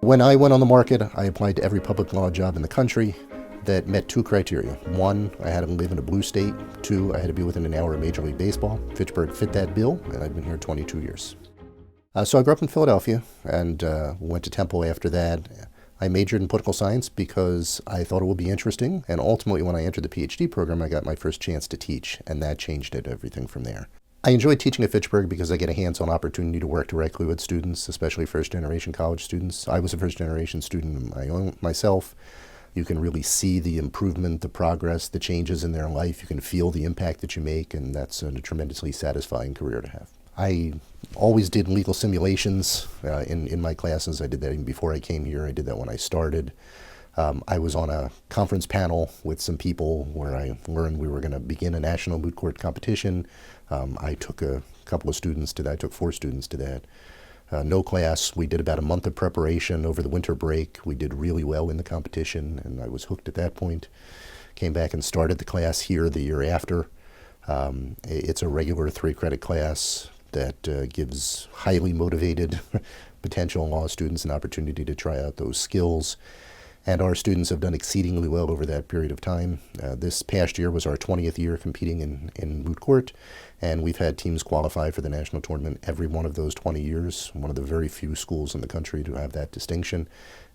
When I went on the market, I applied to every public law job in the country that met two criteria. One, I had to live in a blue state. Two, I had to be within an hour of Major League Baseball. Fitchburg fit that bill, and I've been here 22 years. So I grew up in Philadelphia and went to Temple after that. I majored in political science because I thought it would be interesting, and ultimately when I entered the PhD program, I got my first chance to teach, and that changed everything from there. I enjoyed teaching at Fitchburg because I get a hands-on opportunity to work directly with students, especially first-generation college students. I was a first-generation student myself. You can really see the improvement, the progress, the changes in their life. You can feel the impact that you make, and that's a tremendously satisfying career to have. I always did legal simulations in my classes. I did that even before I came here. I did that when I started. I was on a conference panel with some people where I learned we were going to begin a national moot court competition. I took a couple of students to that. I took 4 students to that. No class. We did about a month of preparation over the winter break. We did really well in the competition, and I was hooked at that point. Came back and started the class here the year after. It's a regular 3-credit class that gives highly motivated potential law students an opportunity to try out those skills. And our students have done exceedingly well over that period of time. This past year was our 20th year competing in moot court, and we've had teams qualify for the national tournament every one of those 20 years, one of the very few schools in the country to have that distinction.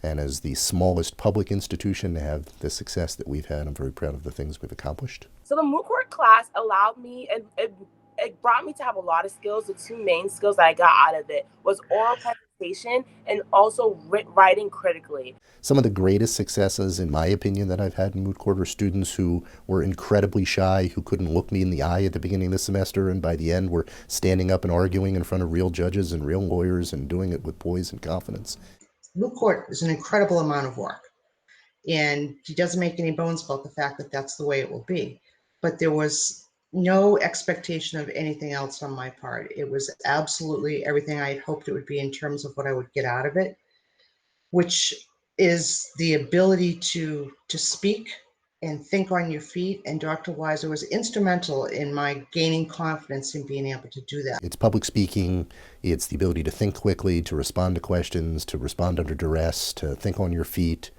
And as the smallest public institution to have the success that we've had, I'm very proud of the things we've accomplished. So the moot court class allowed me, and it brought me to have a lot of skills. The 2 main skills that I got out of it was oral presentation and also writing critically. Some of the greatest successes, in my opinion, that I've had in moot court are students who were incredibly shy, who couldn't look me in the eye at the beginning of the semester, and by the end were standing up and arguing in front of real judges and real lawyers and doing it with poise and confidence. Moot court is an incredible amount of work, and he doesn't make any bones about the fact that that's the way it will be. But there was no expectation of anything else on my part. It was absolutely everything I had hoped it would be in terms of what I would get out of it, which is the ability to speak and think on your feet. And Dr. Weizer was instrumental in my gaining confidence in being able to do that. It's public speaking, it's the ability to think quickly, to respond to questions, to respond under duress, to think on your feet.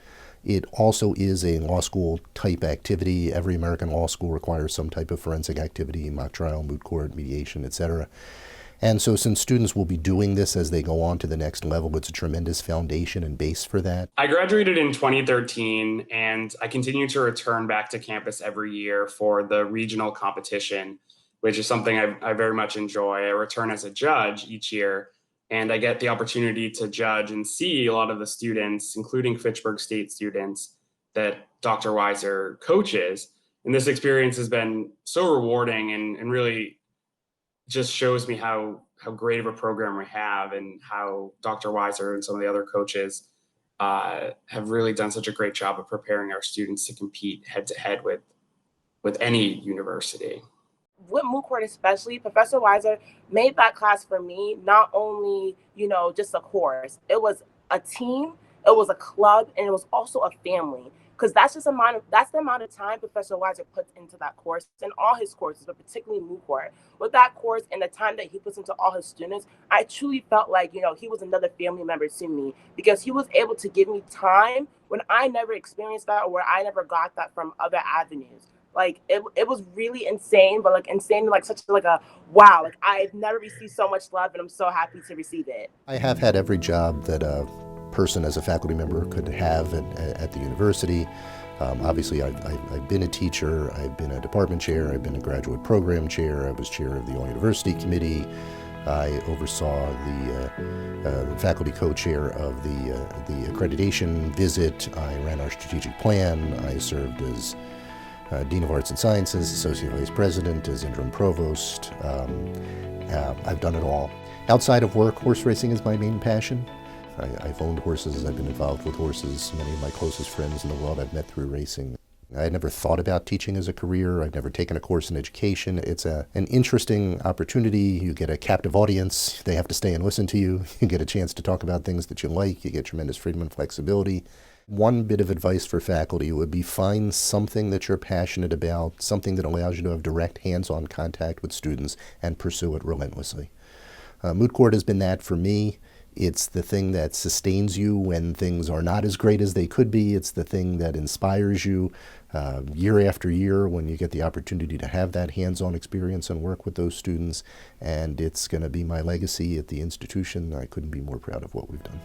It also is a law school type activity. Every American law school requires some type of forensic activity, mock trial, moot court, mediation, etc. And so since students will be doing this as they go on to the next level, it's a tremendous foundation and base for that. I graduated in 2013, and I continue to return back to campus every year for the regional competition, which is something I very much enjoy. I return as a judge each year, and I get the opportunity to judge and see a lot of the students, including Fitchburg State students, that Dr. Weizer coaches. And this experience has been so rewarding and really just shows me how great of a program we have, and how Dr. Weizer and some of the other coaches have really done such a great job of preparing our students to compete head-to-head with any university. With moot court especially, Professor Weizer made that class for me not only, just a course. It was a team, it was a club, and it was also a family. Because that's the amount of time Professor Weizer puts into that course and all his courses, but particularly moot court. With that course and the time that he puts into all his students, I truly felt like, he was another family member to me, because he was able to give me time when I never experienced that, or where I never got that from other avenues. Like it was really insane, but insane, such a wow. I've never received so much love, and I'm so happy to receive it. I have had every job that a person as a faculty member could have at the university. Obviously, I've been a teacher, I've been a department chair, I've been a graduate program chair, I was chair of the All University Committee. I oversaw the faculty co-chair of the accreditation visit. I ran our strategic plan. I served as Dean of Arts and Sciences, Associate Vice President, as Interim Provost. I've done it all. Outside of work, horse racing is my main passion. I've owned horses, I've been involved with horses. Many of my closest friends in the world I've met through racing. I had never thought about teaching as a career. I've never taken a course in education. It's an interesting opportunity. You get a captive audience. They have to stay and listen to you. You get a chance to talk about things that you like. You get tremendous freedom and flexibility. One bit of advice for faculty would be find something that you're passionate about, something that allows you to have direct hands-on contact with students, and pursue it relentlessly. Moot court has been that for me. It's the thing that sustains you when things are not as great as they could be. It's the thing that inspires you year after year when you get the opportunity to have that hands-on experience and work with those students. And it's going to be my legacy at the institution. I couldn't be more proud of what we've done.